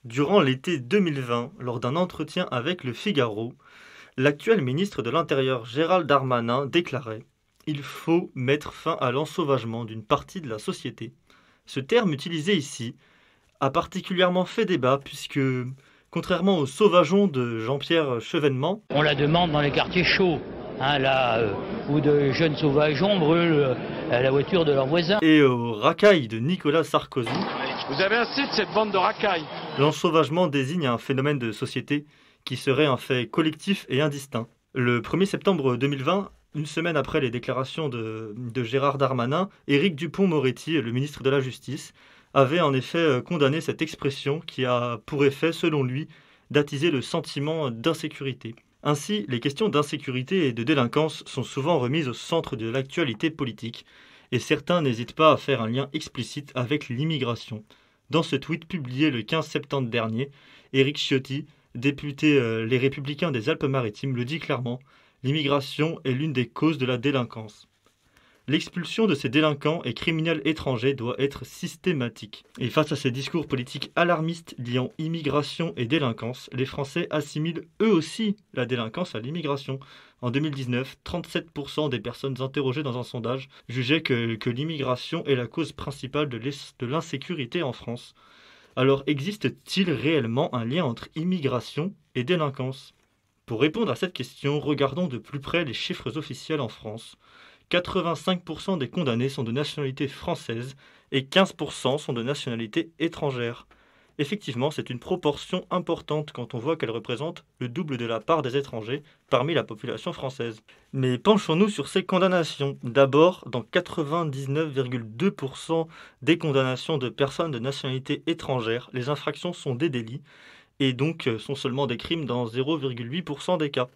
Durant l'été 2020, lors d'un entretien avec Le Figaro, l'actuel ministre de l'Intérieur Gérald Darmanin déclarait : « Il faut mettre fin à l'ensauvagement d'une partie de la société ». Ce terme utilisé ici a particulièrement fait débat puisque, contrairement au sauvageon de Jean-Pierre Chevènement, on la demande dans les quartiers chauds, où de jeunes sauvageons brûlent la voiture de leurs voisins. Et au racaille de Nicolas Sarkozy, vous avez assez de cette bande de racailles. L'ensauvagement désigne un phénomène de société qui serait un fait collectif et indistinct. Le 1er septembre 2020, une semaine après les déclarations de Gérard Darmanin, Éric Dupond-Moretti, le ministre de la Justice, avait en effet condamné cette expression qui a pour effet, selon lui, d'attiser le sentiment d'insécurité. Ainsi, les questions d'insécurité et de délinquance sont souvent remises au centre de l'actualité politique, et certains n'hésitent pas à faire un lien explicite avec l'immigration. Dans ce tweet publié le 15 septembre dernier, Éric Ciotti, député Les Républicains des Alpes-Maritimes, le dit clairement : l'immigration est l'une des causes de la délinquance. L'expulsion de ces délinquants et criminels étrangers doit être systématique. Et face à ces discours politiques alarmistes liant immigration et délinquance, les Français assimilent eux aussi la délinquance à l'immigration. En 2019, 37% des personnes interrogées dans un sondage jugeaient que l'immigration est la cause principale de l'insécurité en France. Alors existe-t-il réellement un lien entre immigration et délinquance ? Pour répondre à cette question, regardons de plus près les chiffres officiels en France. 85% des condamnés sont de nationalité française et 15% sont de nationalité étrangère. Effectivement, c'est une proportion importante quand on voit qu'elle représente le double de la part des étrangers parmi la population française. Mais penchons-nous sur ces condamnations. D'abord, dans 99,2% des condamnations de personnes de nationalité étrangère, les infractions sont des délits et donc sont seulement des crimes dans 0,8% des cas.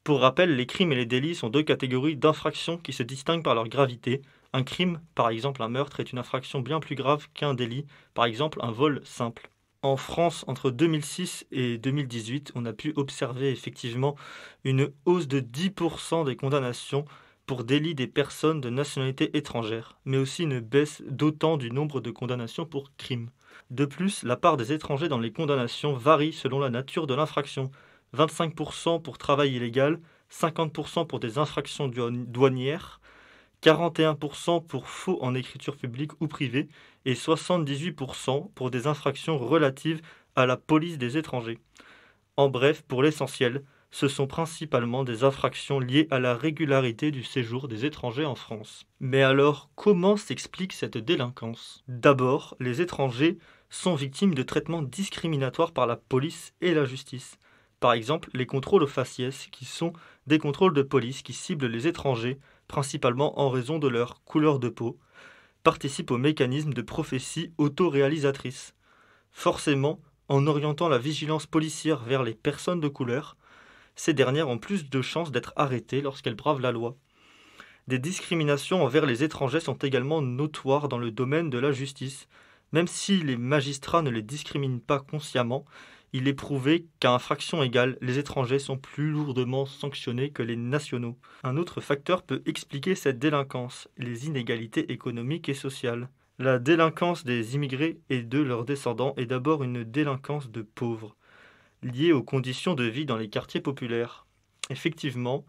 Pour rappel, les crimes et les délits sont deux catégories d'infractions qui se distinguent par leur gravité. Un crime, par exemple un meurtre, est une infraction bien plus grave qu'un délit, par exemple un vol simple. En France, entre 2006 et 2018, on a pu observer effectivement une hausse de 10% des condamnations pour délits des personnes de nationalité étrangère, mais aussi une baisse d'autant du nombre de condamnations pour crimes. De plus, la part des étrangers dans les condamnations varie selon la nature de l'infraction. 25% pour travail illégal, 50% pour des infractions douanières, 41% pour faux en écriture publique ou privée et 78% pour des infractions relatives à la police des étrangers. En bref, pour l'essentiel, ce sont principalement des infractions liées à la régularité du séjour des étrangers en France. Mais alors, comment s'explique cette délinquance ? D'abord, les étrangers sont victimes de traitements discriminatoires par la police et la justice. Par exemple, les contrôles au faciès, qui sont des contrôles de police qui ciblent les étrangers, principalement en raison de leur couleur de peau, participent au mécanisme de prophétie autoréalisatrice. Forcément, en orientant la vigilance policière vers les personnes de couleur, ces dernières ont plus de chances d'être arrêtées lorsqu'elles bravent la loi. Des discriminations envers les étrangers sont également notoires dans le domaine de la justice. Même si les magistrats ne les discriminent pas consciemment, il est prouvé qu'à infraction égale, les étrangers sont plus lourdement sanctionnés que les nationaux. Un autre facteur peut expliquer cette délinquance, les inégalités économiques et sociales. La délinquance des immigrés et de leurs descendants est d'abord une délinquance de pauvres, liée aux conditions de vie dans les quartiers populaires. Effectivement,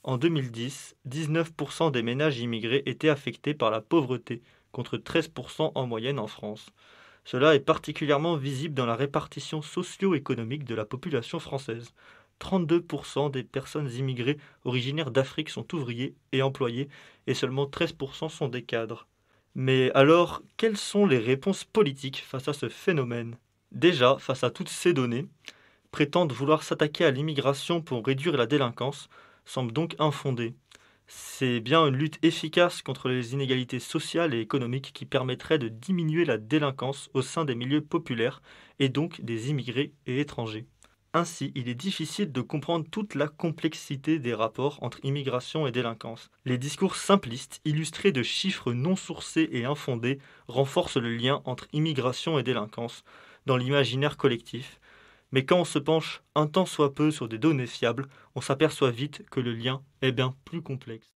en 2010, 19% des ménages immigrés étaient affectés par la pauvreté, contre 13% en moyenne en France. Cela est particulièrement visible dans la répartition socio-économique de la population française. 32% des personnes immigrées originaires d'Afrique sont ouvriers et employés et seulement 13% sont des cadres. Mais alors, quelles sont les réponses politiques face à ce phénomène ? Déjà, face à toutes ces données, prétendre vouloir s'attaquer à l'immigration pour réduire la délinquance semble donc infondé. C'est bien une lutte efficace contre les inégalités sociales et économiques qui permettrait de diminuer la délinquance au sein des milieux populaires et donc des immigrés et étrangers. Ainsi, il est difficile de comprendre toute la complexité des rapports entre immigration et délinquance. Les discours simplistes, illustrés de chiffres non sourcés et infondés, renforcent le lien entre immigration et délinquance dans l'imaginaire collectif. Mais quand on se penche un tant soit peu sur des données fiables, on s'aperçoit vite que le lien est bien plus complexe.